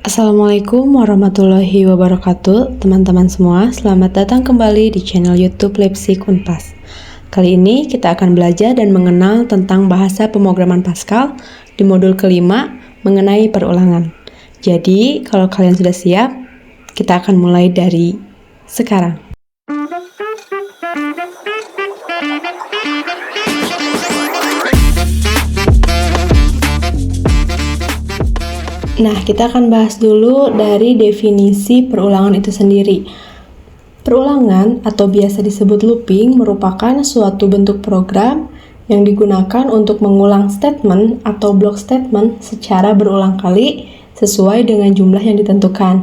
Assalamualaikum warahmatullahi wabarakatuh, teman-teman semua. Selamat datang kembali di channel YouTube Lipsik Unpas. Kali ini kita akan belajar dan mengenal tentang bahasa pemrograman Pascal di modul kelima mengenai perulangan. Jadi, kalau kalian sudah siap, kita akan mulai dari sekarang. Nah, kita akan bahas dulu dari definisi perulangan itu sendiri. Perulangan atau biasa disebut looping merupakan suatu bentuk program yang digunakan untuk mengulang statement atau block statement secara berulang kali sesuai dengan jumlah yang ditentukan.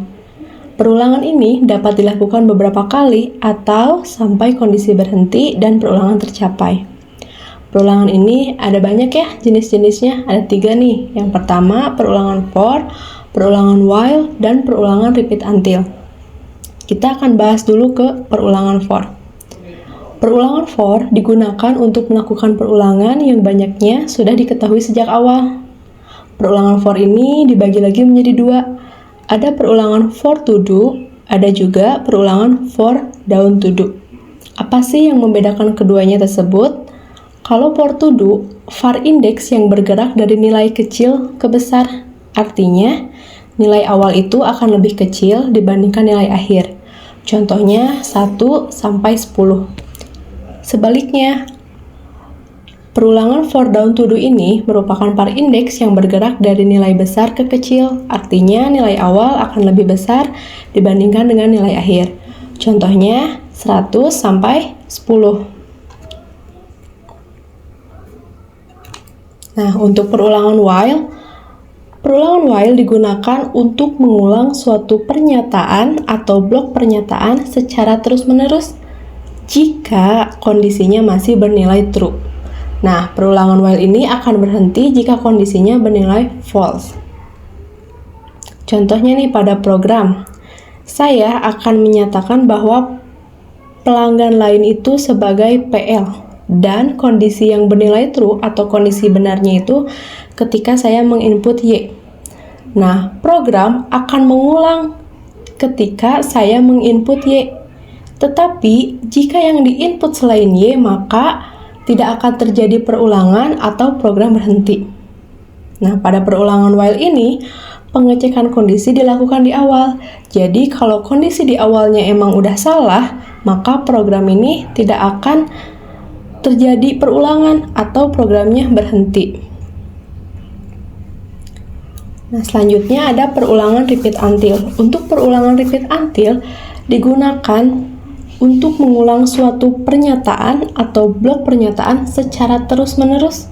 Perulangan ini dapat dilakukan beberapa kali atau sampai kondisi berhenti dan perulangan tercapai. Perulangan ini ada banyak ya jenis-jenisnya, ada 3 nih. Yang pertama perulangan for, perulangan while, dan perulangan repeat until. Kita akan bahas dulu ke perulangan for. Perulangan for digunakan untuk melakukan perulangan yang banyaknya sudah diketahui sejak awal. Perulangan for ini dibagi lagi menjadi 2. Ada perulangan for to do, ada juga perulangan for down to do. Apa sih yang membedakan keduanya tersebut? Kalau for to do, var index yang bergerak dari nilai kecil ke besar. Artinya, nilai awal itu akan lebih kecil dibandingkan nilai akhir. Contohnya 1 sampai 10. Sebaliknya, perulangan for down to do ini merupakan var index yang bergerak dari nilai besar ke kecil. Artinya, nilai awal akan lebih besar dibandingkan dengan nilai akhir. Contohnya 100 sampai 10. Nah, untuk perulangan while digunakan untuk mengulang suatu pernyataan atau blok pernyataan secara terus-menerus jika kondisinya masih bernilai true. Nah, perulangan while ini akan berhenti jika kondisinya bernilai false. Contohnya nih pada program, saya akan menyatakan bahwa pelanggan lain itu sebagai PL. Dan kondisi yang bernilai true atau kondisi benarnya itu ketika saya menginput Y. Nah, program akan mengulang ketika saya menginput Y. Tetapi, jika yang diinput selain Y, maka tidak akan terjadi perulangan atau program berhenti. Nah, pada perulangan while ini, pengecekan kondisi dilakukan di awal. Jadi, kalau kondisi di awalnya emang udah salah, maka program ini tidak akan terjadi perulangan atau programnya berhenti. Nah, selanjutnya ada perulangan repeat until. Untuk perulangan repeat until digunakan untuk mengulang suatu pernyataan atau blok pernyataan secara terus-menerus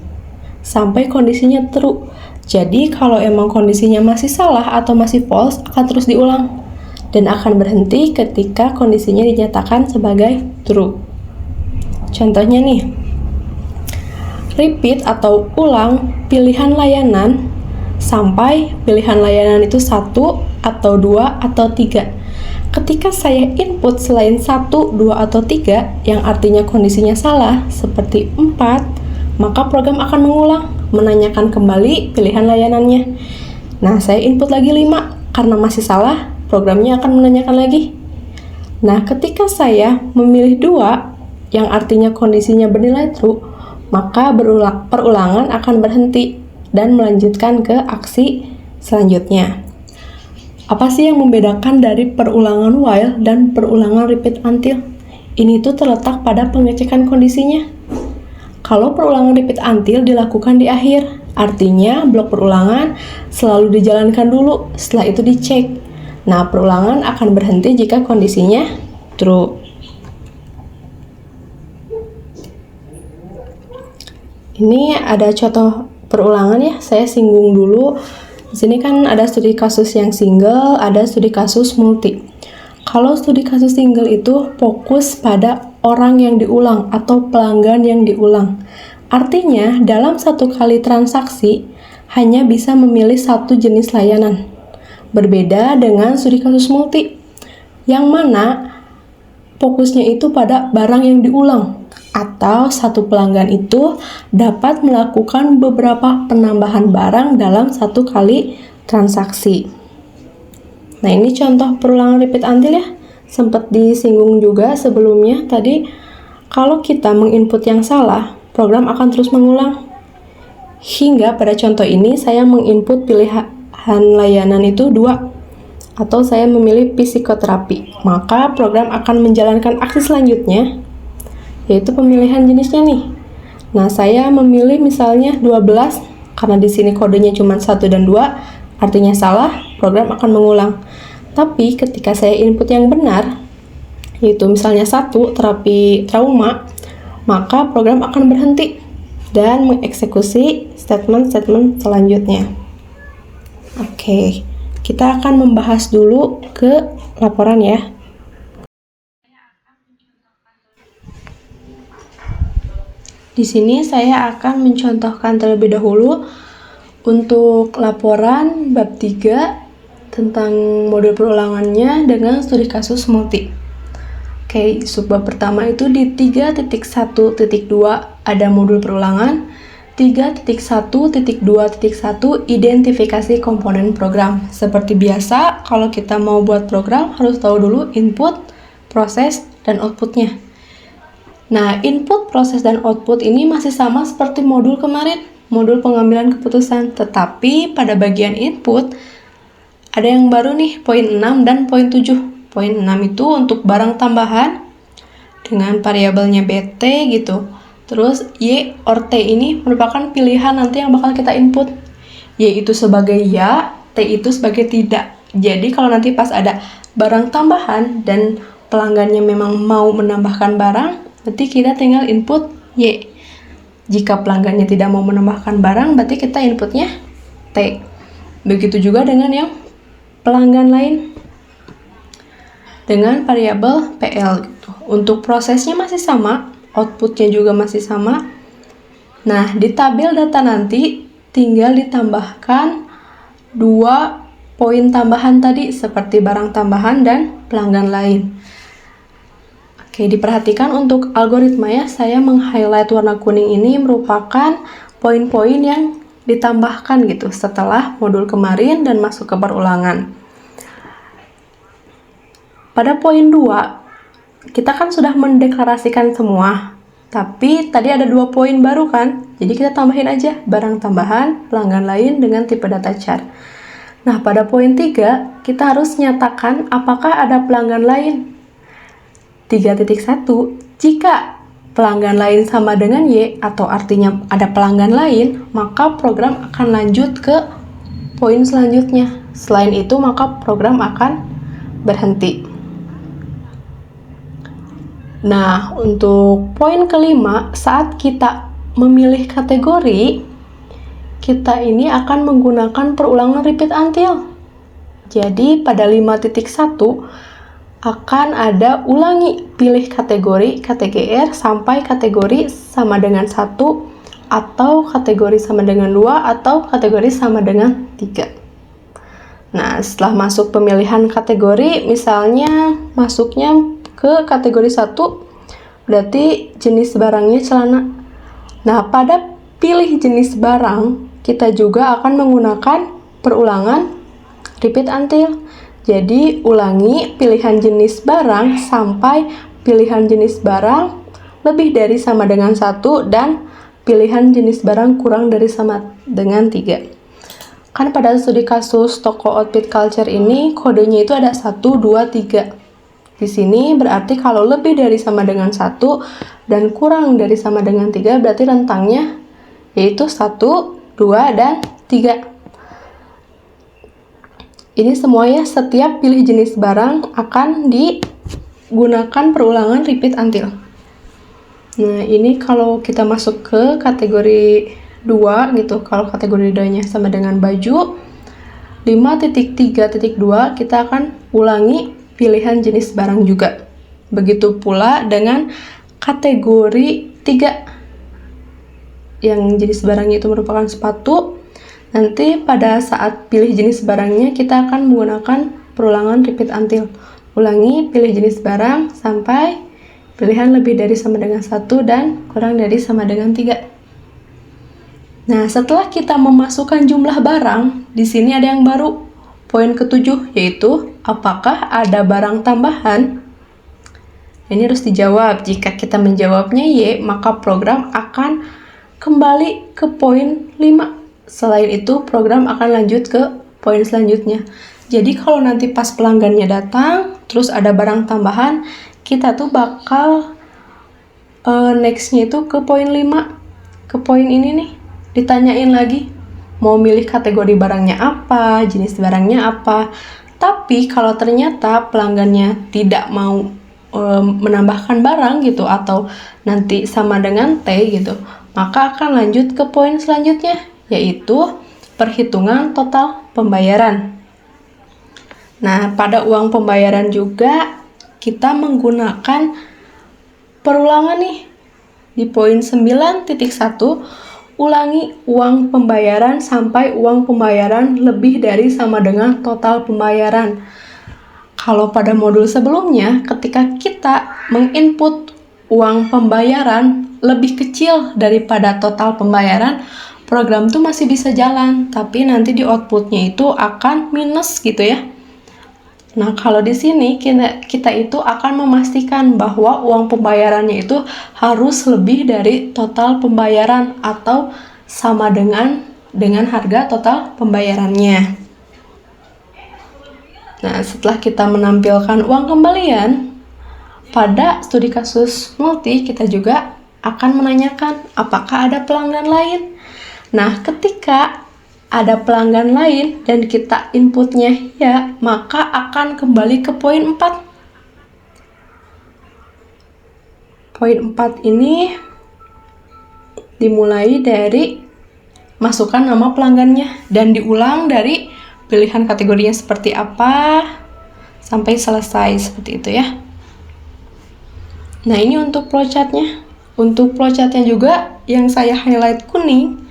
sampai kondisinya true. Jadi, kalau emang kondisinya masih salah atau masih false, akan terus diulang dan akan berhenti ketika kondisinya dinyatakan sebagai true. Contohnya nih, repeat atau ulang pilihan layanan sampai pilihan layanan itu 1 atau 2 atau 3. Ketika saya input selain 1, 2, atau 3 yang artinya kondisinya salah seperti 4, maka program akan mengulang, menanyakan kembali pilihan layanannya. Nah, saya input lagi 5, karena masih salah, programnya akan menanyakan lagi. Nah, ketika saya memilih 2 yang artinya kondisinya bernilai true, maka perulangan akan berhenti dan melanjutkan ke aksi selanjutnya. Apa sih yang membedakan dari perulangan while dan perulangan repeat until? Ini tuh terletak pada pengecekan kondisinya. Kalau perulangan repeat until dilakukan di akhir, artinya blok perulangan selalu dijalankan dulu, setelah itu dicek. Nah, perulangan akan berhenti jika kondisinya true. Ini ada contoh perulangan ya, saya singgung dulu. Di sini kan ada studi kasus yang single, ada studi kasus multi. Kalau studi kasus single itu fokus pada orang yang diulang atau pelanggan yang diulang. Artinya, dalam satu kali transaksi hanya bisa memilih satu jenis layanan. Berbeda dengan studi kasus multi, yang mana fokusnya itu pada barang yang diulang. Atau satu pelanggan itu dapat melakukan beberapa penambahan barang dalam satu kali transaksi. Nah, ini contoh perulangan repeat until ya. Sempat disinggung juga sebelumnya tadi, kalau kita menginput yang salah, program akan terus mengulang. Hingga pada contoh ini saya menginput pilihan layanan itu 2, atau saya memilih psikoterapi. Maka program akan menjalankan aksi selanjutnya, yaitu pemilihan jenisnya nih. Nah, saya memilih misalnya 12, karena di sini kodenya cuma 1 dan 2, artinya salah, program akan mengulang. Tapi ketika saya input yang benar, yaitu misalnya 1, terapi trauma, maka program akan berhenti dan mengeksekusi statement-statement selanjutnya. Oke, kita akan membahas dulu ke laporan ya. Di sini saya akan mencontohkan terlebih dahulu untuk laporan bab 3 tentang modul perulangannya dengan studi kasus multi. Oke, subbab pertama itu di 3.1.2 ada modul perulangan, 3.1.2.1 identifikasi komponen program. Seperti biasa, kalau kita mau buat program harus tahu dulu input, proses, dan outputnya. Nah, input, proses, dan output ini masih sama seperti modul kemarin, modul pengambilan keputusan. Tetapi pada bagian input, ada yang baru nih, poin 6 dan poin 7. Poin 6 itu untuk barang tambahan dengan variabelnya BT gitu. Terus Y or T ini merupakan pilihan nanti yang bakal kita input. Y itu sebagai ya, T itu sebagai tidak. Jadi kalau nanti pas ada barang tambahan dan pelanggannya memang mau menambahkan barang, berarti kita tinggal input Y. Jika pelanggannya tidak mau menambahkan barang, berarti kita inputnya T. Begitu juga dengan yang pelanggan lain dengan variabel PL gitu. Untuk prosesnya masih sama, outputnya juga masih sama. Nah, di tabel data nanti tinggal ditambahkan 2 poin tambahan tadi seperti barang tambahan dan pelanggan lain. Oke, diperhatikan untuk algoritma ya, saya meng-highlight warna kuning ini merupakan poin-poin yang ditambahkan gitu setelah modul kemarin dan masuk ke perulangan. Pada poin 2, kita kan sudah mendeklarasikan semua, tapi tadi ada 2 poin baru kan, jadi kita tambahin aja barang tambahan, pelanggan lain dengan tipe data chart. Nah, pada poin 3, kita harus nyatakan apakah ada pelanggan lain. 3.1, jika pelanggan lain sama dengan Y, atau artinya ada pelanggan lain, maka program akan lanjut ke poin selanjutnya. Selain itu, maka program akan berhenti. Nah, untuk poin kelima, saat kita memilih kategori, kita ini akan menggunakan perulangan repeat until. Jadi, pada 5.1 akan ada ulangi pilih kategori KTGR sampai kategori sama dengan 1 atau kategori sama dengan 2 atau kategori sama dengan 3. Nah, setelah masuk pemilihan kategori, misalnya masuknya ke kategori 1, berarti jenis barangnya celana. Nah, pada pilih jenis barang, kita juga akan menggunakan perulangan repeat until. Jadi, ulangi pilihan jenis barang sampai pilihan jenis barang lebih dari sama dengan 1 dan pilihan jenis barang kurang dari sama dengan 3. Kan pada studi kasus toko outfit culture ini kodenya itu ada 1, 2, 3. Di sini berarti kalau lebih dari sama dengan 1 dan kurang dari sama dengan 3 berarti rentangnya yaitu 1, 2, dan 3. Ini semuanya setiap pilih jenis barang akan digunakan perulangan repeat until. Nah, ini kalau kita masuk ke kategori 2 gitu, kalau kategori 2-nya sama dengan baju, 5.3.2 kita akan ulangi pilihan jenis barang juga. Begitu pula dengan kategori 3 yang jenis barangnya itu merupakan sepatu. Nanti pada saat pilih jenis barangnya kita akan menggunakan perulangan repeat until. Ulangi pilih jenis barang sampai pilihan lebih dari sama dengan 1 dan kurang dari sama dengan 3. Nah, setelah kita memasukkan jumlah barang, di sini ada yang baru, poin ke-7, yaitu apakah ada barang tambahan? Ini harus dijawab. Jika kita menjawabnya Y, maka program akan kembali ke poin 5. Selain itu, program akan lanjut ke poin selanjutnya. Jadi kalau nanti pas pelanggannya datang, terus ada barang tambahan, kita tuh bakal next-nya itu ke poin 5. Ke poin ini nih, ditanyain lagi mau milih kategori barangnya apa, jenis barangnya apa. Tapi kalau ternyata pelanggannya tidak mau menambahkan barang gitu, atau nanti sama dengan T gitu, maka akan lanjut ke poin selanjutnya, yaitu perhitungan total pembayaran. Nah, pada uang pembayaran juga kita menggunakan perulangan nih. Di poin 9.1, ulangi uang pembayaran sampai uang pembayaran lebih dari sama dengan total pembayaran. Kalau pada modul sebelumnya, ketika kita menginput uang pembayaran lebih kecil daripada total pembayaran, program tuh masih bisa jalan, tapi nanti di outputnya itu akan minus gitu ya. Nah, kalau di sini kita itu akan memastikan bahwa uang pembayarannya itu harus lebih dari total pembayaran atau sama dengan harga total pembayarannya. Nah, setelah kita menampilkan uang kembalian, pada studi kasus multi kita juga akan menanyakan apakah ada pelanggan lain. Nah, ketika ada pelanggan lain dan kita inputnya ya, maka akan kembali ke poin 4. Poin 4 ini dimulai dari masukkan nama pelanggannya dan diulang dari pilihan kategorinya seperti apa sampai selesai, seperti itu ya. Nah, ini untuk flowchartnya. Untuk flowchartnya juga yang saya highlight kuning,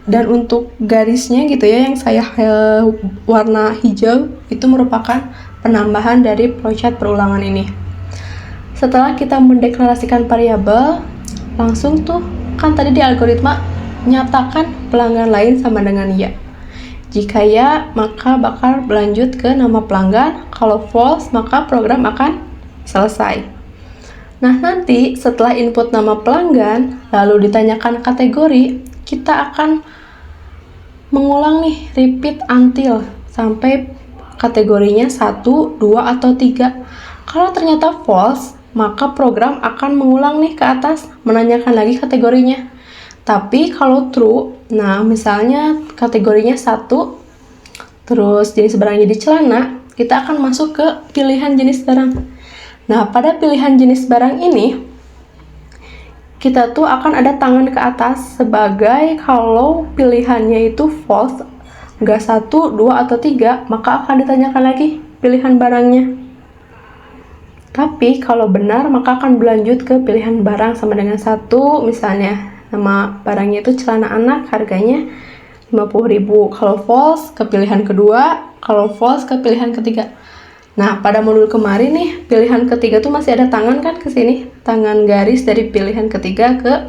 dan untuk garisnya gitu ya yang saya warna hijau, itu merupakan penambahan dari flowchart perulangan ini. Setelah kita mendeklarasikan variabel, langsung tuh kan tadi di algoritma nyatakan pelanggan lain sama dengan ya. Jika ya, maka bakal berlanjut ke nama pelanggan. Kalau false, maka program akan selesai. Nah, nanti setelah input nama pelanggan lalu ditanyakan kategori, kita akan mengulang nih repeat until sampai kategorinya 1, 2, atau 3. Kalau ternyata false, maka program akan mengulang nih ke atas, menanyakan lagi kategorinya. Tapi kalau true, nah misalnya kategorinya 1, terus jenis barangnya di celana, kita akan masuk ke pilihan jenis barang. Nah, pada pilihan jenis barang ini, kita tuh akan ada tangan ke atas sebagai kalau pilihannya itu false, nggak 1, 2, atau 3, maka akan ditanyakan lagi pilihan barangnya. Tapi kalau benar, maka akan berlanjut ke pilihan barang sama dengan 1, misalnya nama barangnya itu celana anak, harganya 50.000. Kalau false ke pilihan kedua, kalau false ke pilihan ketiga. Nah, pada modul kemarin nih, pilihan ketiga tuh masih ada tangan kan ke sini, tangan garis dari pilihan ketiga ke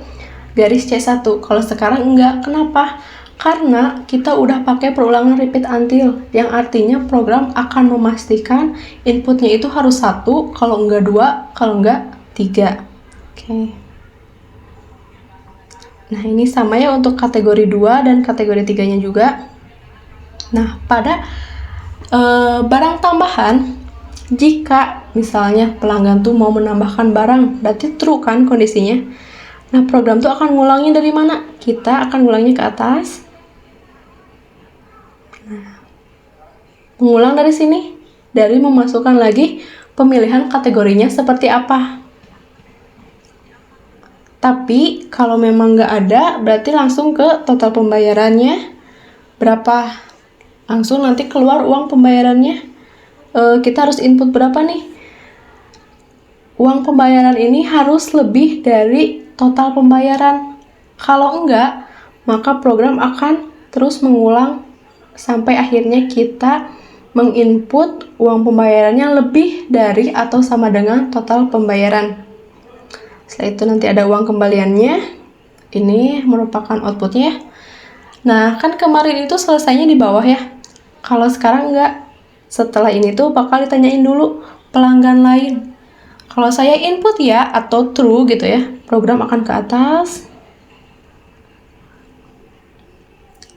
garis C1. Kalau sekarang enggak. Kenapa? Karena kita udah pakai perulangan repeat until, yang artinya program akan memastikan inputnya itu harus 1, kalau enggak 2, kalau enggak 3. Oke. Nah, ini sama ya untuk kategori 2 dan kategori 3-nya juga. Nah, pada barang tambahan, jika misalnya pelanggan tuh mau menambahkan barang, berarti true kan kondisinya. Nah, program tuh akan ngulangnya dari mana? Kita akan ngulangnya ke atas. Nah, mengulang dari sini, dari memasukkan lagi pemilihan kategorinya seperti apa. Tapi kalau memang nggak ada, berarti langsung ke total pembayarannya berapa. Langsung nanti keluar uang pembayarannya. Kita harus input berapa nih? Uang pembayaran ini harus lebih dari total pembayaran. Kalau enggak, maka program akan terus mengulang sampai akhirnya kita menginput uang pembayarannya lebih dari atau sama dengan total pembayaran. Setelah itu nanti ada uang kembaliannya. Ini merupakan outputnya. Nah, kan kemarin itu selesainya di bawah ya. Kalau sekarang enggak. Setelah ini tuh bakal ditanyain dulu pelanggan lain. Kalau saya input ya atau true gitu ya, program akan ke atas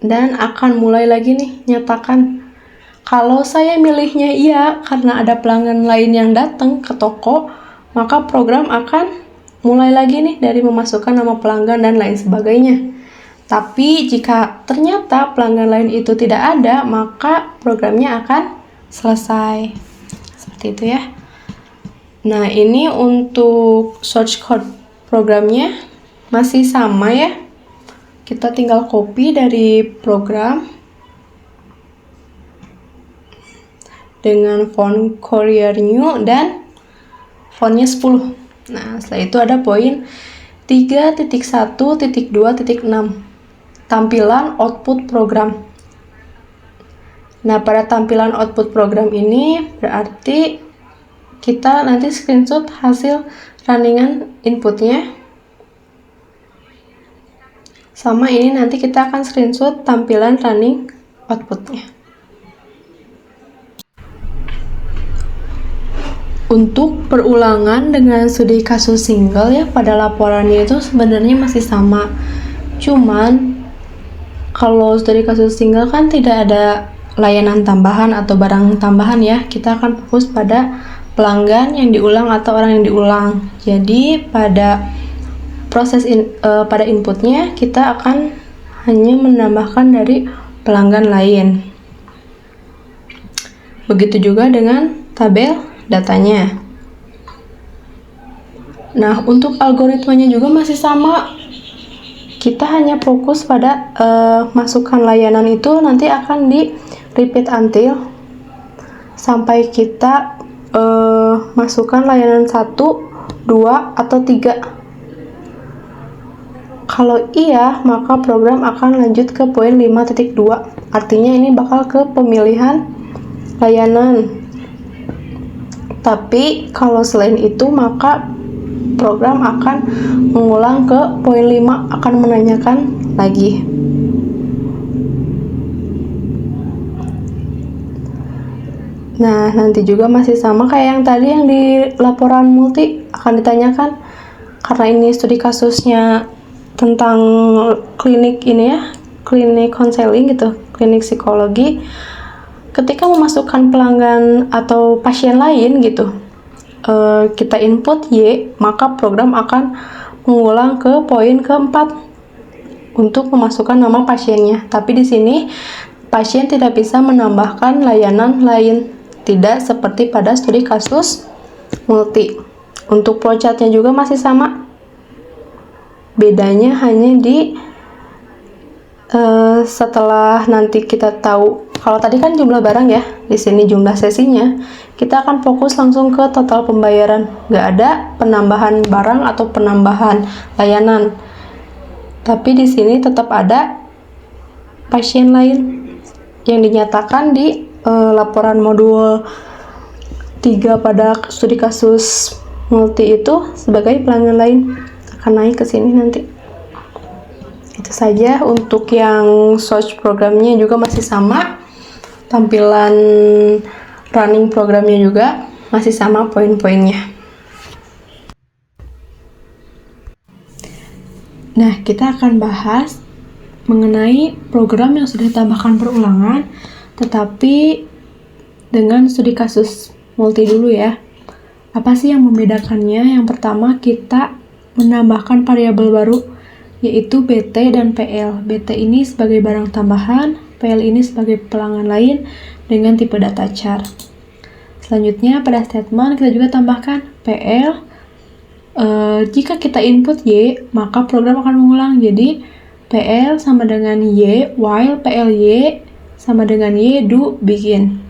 dan akan mulai lagi nih nyatakan. Kalau saya milihnya iya karena ada pelanggan lain yang datang ke toko, maka program akan mulai lagi nih dari memasukkan nama pelanggan dan lain sebagainya. Tapi jika ternyata pelanggan lain itu tidak ada, maka programnya akan selesai. Seperti itu ya. Nah, ini untuk source code programnya masih sama ya. Kita tinggal copy dari program dengan font Courier New dan fontnya 10. Nah, setelah itu ada poin 3.1.2.6 tampilan output program. Nah, pada tampilan output program ini berarti kita nanti screenshot hasil runningan inputnya. Sama ini nanti kita akan screenshot tampilan running outputnya. Untuk perulangan dengan studi kasus single ya, pada laporannya itu sebenarnya masih sama. Cuman kalau studi kasus single kan tidak ada layanan tambahan atau barang tambahan ya. Kita akan fokus pada pelanggan yang diulang atau orang yang diulang. Jadi pada proses pada inputnya kita akan hanya menambahkan dari pelanggan lain. Begitu juga dengan tabel datanya. Nah, untuk algoritmanya juga masih sama. Kita hanya fokus pada masukkan layanan itu nanti akan di repeat until sampai kita masukkan layanan 1, 2, atau 3. Kalau iya, maka program akan lanjut ke poin 5.2. Artinya ini bakal ke pemilihan layanan. Tapi kalau selain itu, maka program akan mengulang ke poin 5, akan menanyakan lagi. Nah, nanti juga masih sama kayak yang tadi yang di laporan multi, akan ditanyakan karena ini studi kasusnya tentang klinik ini ya, klinik konseling gitu, klinik psikologi. Ketika memasukkan pelanggan atau pasien lain gitu, kita input Y, maka program akan mengulang ke poin keempat untuk memasukkan nama pasiennya. Tapi di sini pasien tidak bisa menambahkan layanan lain, tidak seperti pada studi kasus multi. Untuk flowchart-nya juga masih sama. Bedanya hanya di setelah nanti kita tahu, kalau tadi kan jumlah barang ya, di sini jumlah sesinya, kita akan fokus langsung ke total pembayaran. Nggak ada penambahan barang atau penambahan layanan. Tapi di sini tetap ada pasien lain yang dinyatakan di laporan modul 3 pada studi kasus multi itu sebagai pelanggan lain, akan naik ke sini nanti. Itu saja. Untuk yang source programnya juga masih sama, tampilan running programnya juga masih sama poin-poinnya. Nah, kita akan bahas mengenai program yang sudah ditambahkan perulangan tetapi dengan studi kasus multi dulu ya. Apa sih yang membedakannya? Yang pertama, kita menambahkan variabel baru yaitu BT dan PL. BT ini sebagai barang tambahan, PL ini sebagai pelanggan lain dengan tipe data char. Selanjutnya pada statement kita juga tambahkan PL. Jika kita input Y, maka program akan mengulang. Jadi PL sama dengan Y, while PL Y sama dengan Y do begin.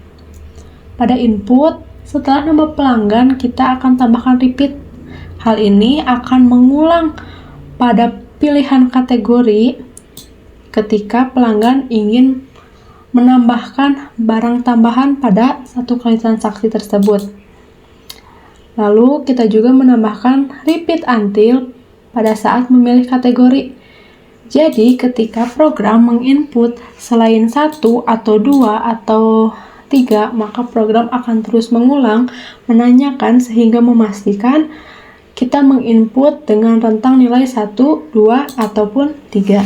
Pada input, setelah nama pelanggan, kita akan tambahkan repeat. Hal ini akan mengulang pada pilihan kategori ketika pelanggan ingin menambahkan barang tambahan pada satu kali transaksi tersebut. Lalu kita juga menambahkan repeat until pada saat memilih kategori. Jadi, ketika program menginput selain 1 atau 2 atau 3, maka program akan terus mengulang, menanyakan sehingga memastikan kita menginput dengan rentang nilai 1, 2, ataupun 3.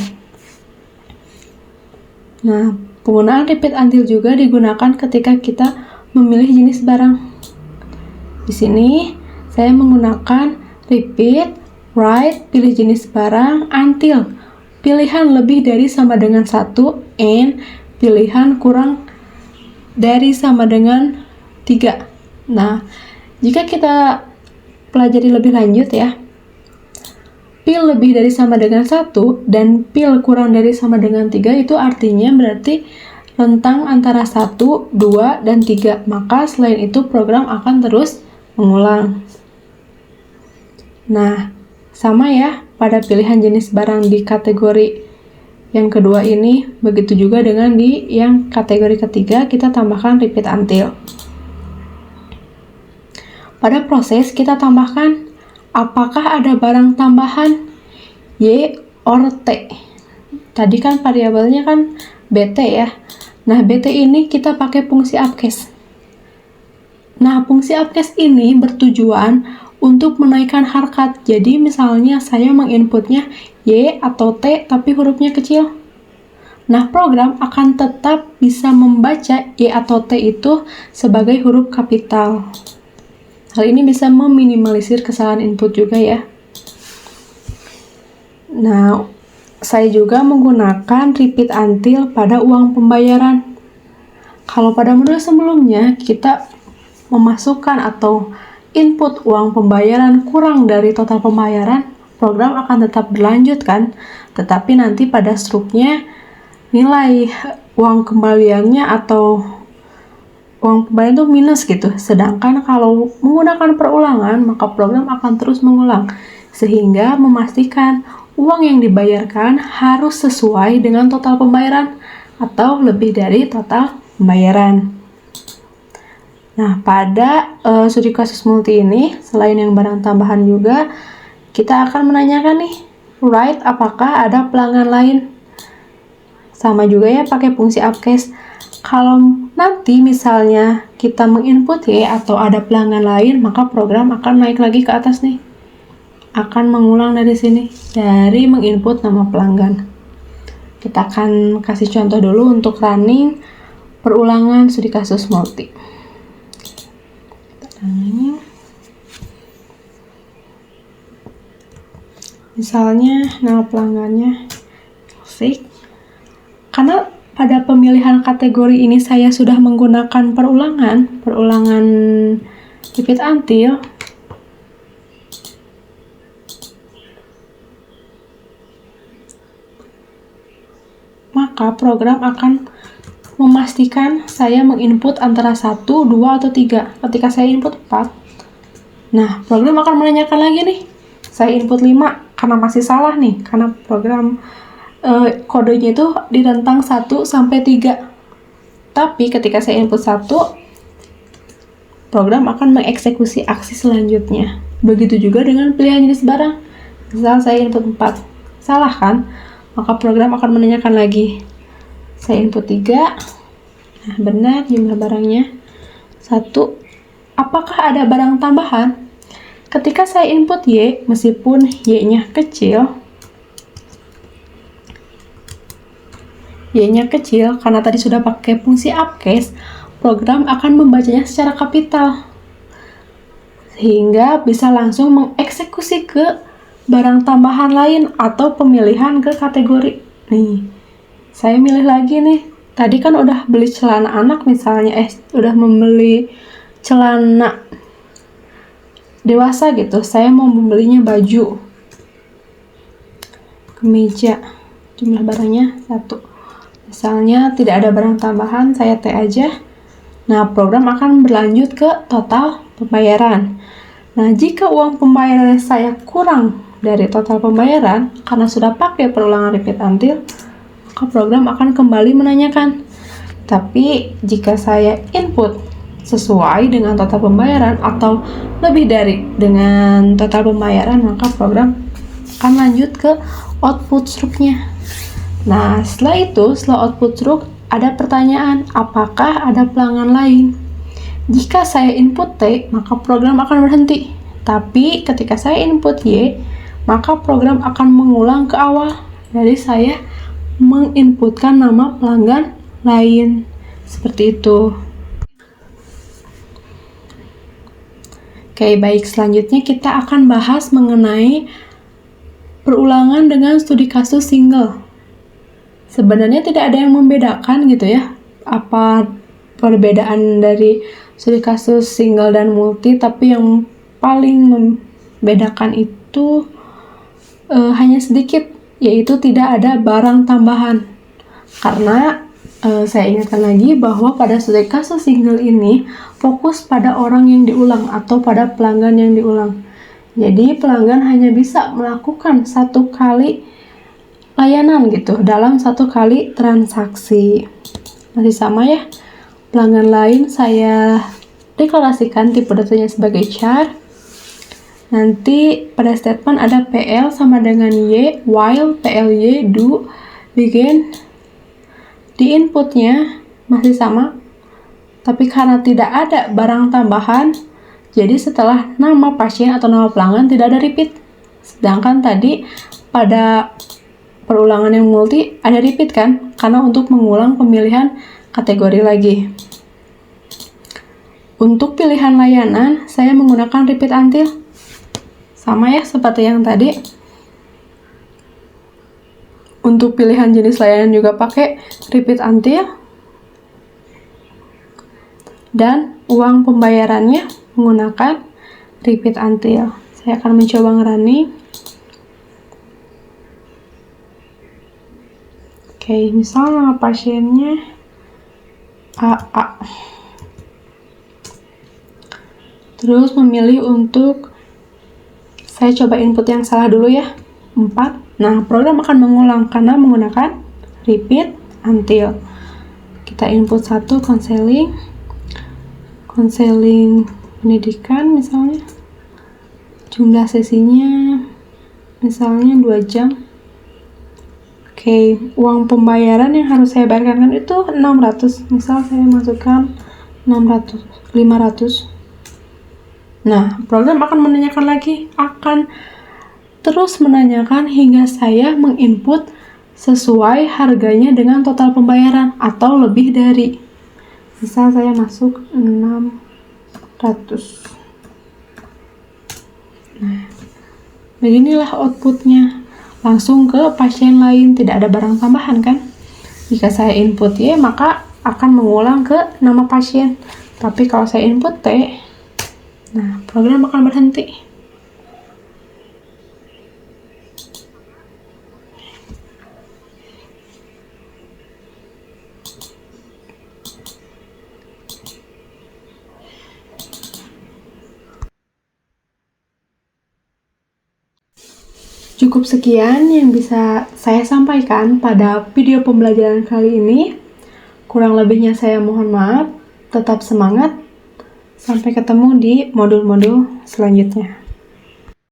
Nah, penggunaan repeat until juga digunakan ketika kita memilih jenis barang. Di sini, saya menggunakan repeat, write, pilih jenis barang, until, pilihan lebih dari sama dengan 1, and pilihan kurang dari sama dengan 3. Nah, jika kita pelajari lebih lanjut ya, pil lebih dari sama dengan 1 dan pil kurang dari sama dengan 3 itu artinya berarti rentang antara 1, 2, dan 3. Maka selain itu program akan terus mengulang. Nah, sama ya pada pilihan jenis barang di kategori yang kedua ini, begitu juga dengan di yang kategori ketiga kita tambahkan repeat until. Pada proses kita tambahkan apakah ada barang tambahan Y or T. Tadi kan variabelnya kan BT ya. Nah, BT ini kita pakai fungsi upcase. Nah, fungsi upcase ini bertujuan untuk menaikkan harkat. Jadi misalnya saya menginputnya Y atau T tapi hurufnya kecil. Nah, program akan tetap bisa membaca Y atau T itu sebagai huruf kapital. Hal ini bisa meminimalisir kesalahan input juga ya. Nah, saya juga menggunakan repeat until pada uang pembayaran. Kalau pada modul sebelumnya kita memasukkan atau input uang pembayaran kurang dari total pembayaran, program akan tetap berlanjut kan, tetapi nanti pada struknya nilai uang kembaliannya atau uang pembayaran itu minus gitu. Sedangkan kalau menggunakan perulangan, maka program akan terus mengulang sehingga memastikan uang yang dibayarkan harus sesuai dengan total pembayaran atau lebih dari total pembayaran. Nah, pada studi kasus multi ini, selain yang barang tambahan juga, kita akan menanyakan nih, write apakah ada pelanggan lain. Sama juga ya pakai fungsi upcase. Kalau nanti misalnya kita menginput Y atau ada pelanggan lain, maka program akan naik lagi ke atas nih. Akan mengulang dari sini, dari menginput nama pelanggan. Kita akan kasih contoh dulu untuk running perulangan studi kasus multi. Misalnya nama pelanggannya Taufik. Karena pada pemilihan kategori ini saya sudah menggunakan perulangan repeat until, maka program akan memastikan saya menginput antara 1, 2, atau 3. Ketika saya input 4, nah program akan menanyakan lagi nih, saya input 5 karena masih salah nih, karena program kodenya itu di rentang 1 sampai 3. Tapi ketika saya input 1, program akan mengeksekusi aksi selanjutnya. Begitu juga dengan pilihan jenis barang. Misal saya input 4, salah kan? Maka program akan menanyakan lagi. Saya input 3, nah benar jumlah barangnya 1. Apakah ada barang tambahan? Ketika saya input Y, meskipun Y-nya kecil, Y-nya kecil karena tadi sudah pakai fungsi upcase, program akan membacanya secara kapital sehingga bisa langsung mengeksekusi ke barang tambahan lain atau pemilihan ke kategori. Nih, saya milih lagi nih. Tadi kan udah beli celana anak misalnya, udah membeli celana dewasa gitu. Saya mau membelinya baju, kemeja. Jumlah barangnya 1. Misalnya tidak ada barang tambahan, saya T aja. Nah, program akan berlanjut ke total pembayaran. Nah, jika uang pembayaran saya kurang dari total pembayaran karena sudah pakai perulangan repeat until, maka program akan kembali menanyakan. Tapi jika saya input sesuai dengan total pembayaran atau lebih dari dengan total pembayaran, maka program akan lanjut ke output struknya. Nah, setelah output struk, ada pertanyaan, apakah ada pelanggan lain? Jika saya input T, maka program akan berhenti. Tapi ketika saya input Y, maka program akan mengulang ke awal. Jadi saya menginputkan nama pelanggan lain. Seperti itu. Oke, baik. Selanjutnya kita akan bahas mengenai perulangan dengan studi kasus single. Sebenarnya tidak ada yang membedakan gitu ya, apa perbedaan dari studi kasus single dan multi, tapi yang paling membedakan itu hanya sedikit, yaitu tidak ada barang tambahan. Karena saya ingatkan lagi bahwa pada studi kasus single ini fokus pada orang yang diulang atau pada pelanggan yang diulang. Jadi pelanggan hanya bisa melakukan satu kali layanan gitu dalam satu kali transaksi. Masih sama ya. Pelanggan lain saya deklarasikan tipe datanya sebagai char. Nanti pada statement ada PL sama dengan Y, while PLY do begin. Di inputnya masih sama, tapi karena tidak ada barang tambahan, jadi setelah nama pasien atau nama pelanggan tidak ada repeat. Sedangkan tadi pada perulangan yang multi ada repeat kan, karena untuk mengulang pemilihan kategori lagi. Untuk pilihan layanan, saya menggunakan repeat until. Sama ya seperti yang tadi. Untuk pilihan jenis layanan juga pakai repeat until. Dan uang pembayarannya menggunakan repeat until. Saya akan mencoba ngerunning. Oke, misal nama pasiennya AA. Terus memilih untuk, saya coba input yang salah dulu ya, 4. Nah, program akan mengulang karena menggunakan repeat until. Kita input 1, konseling pendidikan misalnya. Jumlah sesinya misalnya 2 jam. Oke, uang pembayaran yang harus saya bayarkan itu 600. Misal saya masukkan 500. Nah, program akan menanyakan lagi, akan terus menanyakan hingga saya menginput sesuai harganya dengan total pembayaran atau lebih dari. Misal saya masuk 600. Nah, beginilah outputnya. Langsung ke pasien lain, tidak ada barang tambahan kan. Jika saya input Y, maka akan mengulang ke nama pasien. Tapi kalau saya input T, nah program akan berhenti. Cukup sekian yang bisa saya sampaikan pada video pembelajaran kali ini. Kurang lebihnya saya mohon maaf. Tetap semangat. Sampai ketemu di modul-modul selanjutnya.